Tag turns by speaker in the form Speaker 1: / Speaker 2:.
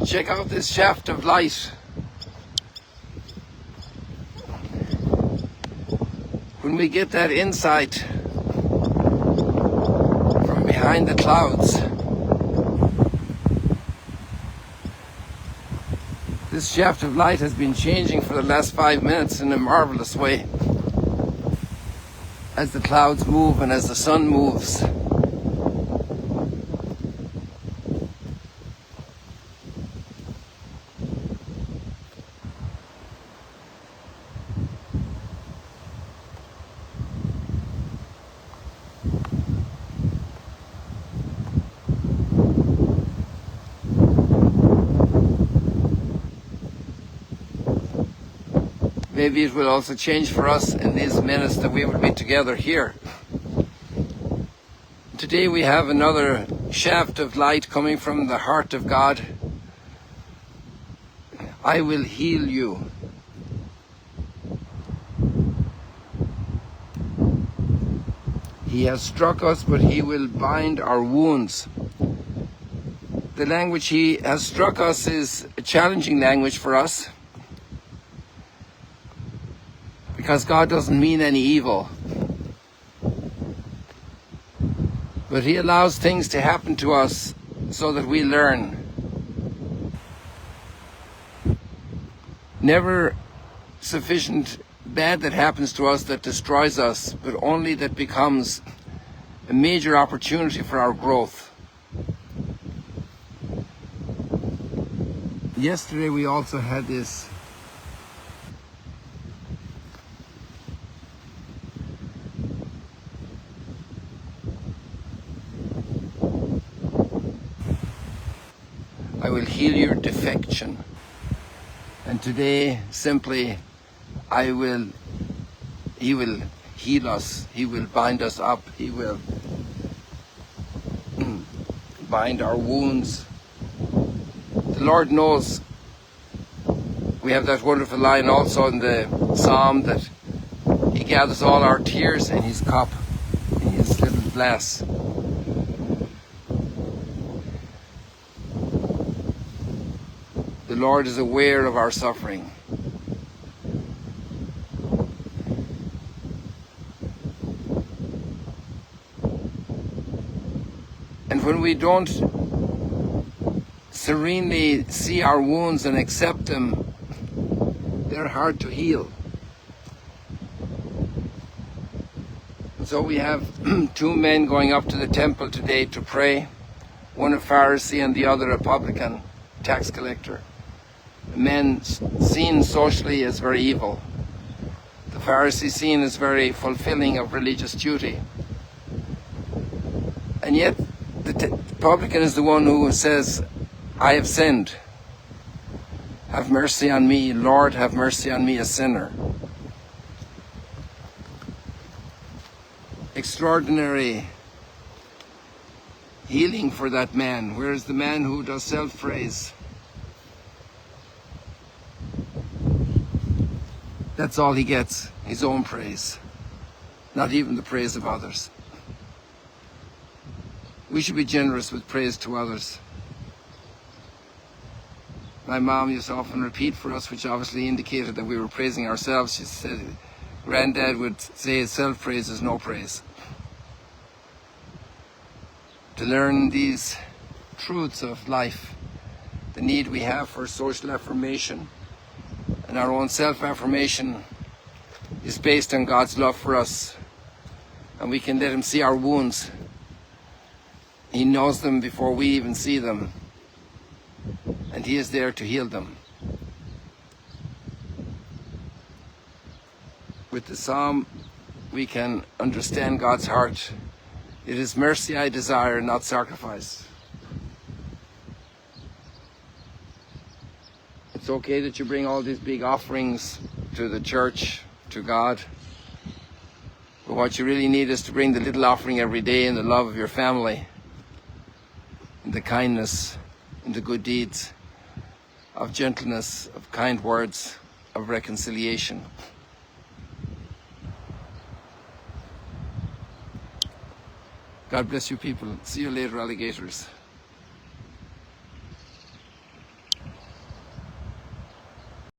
Speaker 1: Check out this shaft of light. When we get that insight from behind the clouds, this shaft of light has been changing for the last 5 minutes in a marvelous way. As the clouds move and as the sun moves. Maybe it will also change for us in these minutes that we will be together here. Today we have another shaft of light coming from the heart of God. I will heal you. He has struck us, but he will bind our wounds. The language he has struck us is a challenging language for us, because God doesn't mean any evil. But he allows things to happen to us so that we learn. Never sufficient bad that happens to us that destroys us, but only that becomes a major opportunity for our growth. Yesterday we also had this I will heal your defection. And today, simply, he will heal us. He will bind us up. He will bind our wounds. The Lord knows. We have that wonderful line also in the Psalm that he gathers all our tears in his cup, in his little glass. The Lord is aware of our suffering. And when we don't serenely see our wounds and accept them, they're hard to heal. And so we have two men going up to the temple today to pray, one a Pharisee and the other a publican, tax collector. Men seen socially as very evil. The Pharisee seen as very fulfilling of religious duty. And yet the publican is the one who says, I have sinned. Have mercy on me, Lord, have mercy on me, a sinner. Extraordinary healing for that man, whereas the man who does self-praise, that's all he gets, his own praise, not even the praise of others. We should be generous with praise to others. My mom used to often repeat for us, which obviously indicated that we were praising ourselves. She said, Granddad would say self-praise is no praise. To learn these truths of life, the need we have for social affirmation, and our own self-affirmation is based on God's love for us. And we can let him see our wounds. He knows them before we even see them. And he is there to heal them. With the Psalm, we can understand God's heart. It is mercy I desire, not sacrifice. It's okay that you bring all these big offerings to the church, to God. But what you really need is to bring the little offering every day in the love of your family, in the kindness, in the good deeds, of gentleness, of kind words, of reconciliation. God bless you people. See you later, alligators.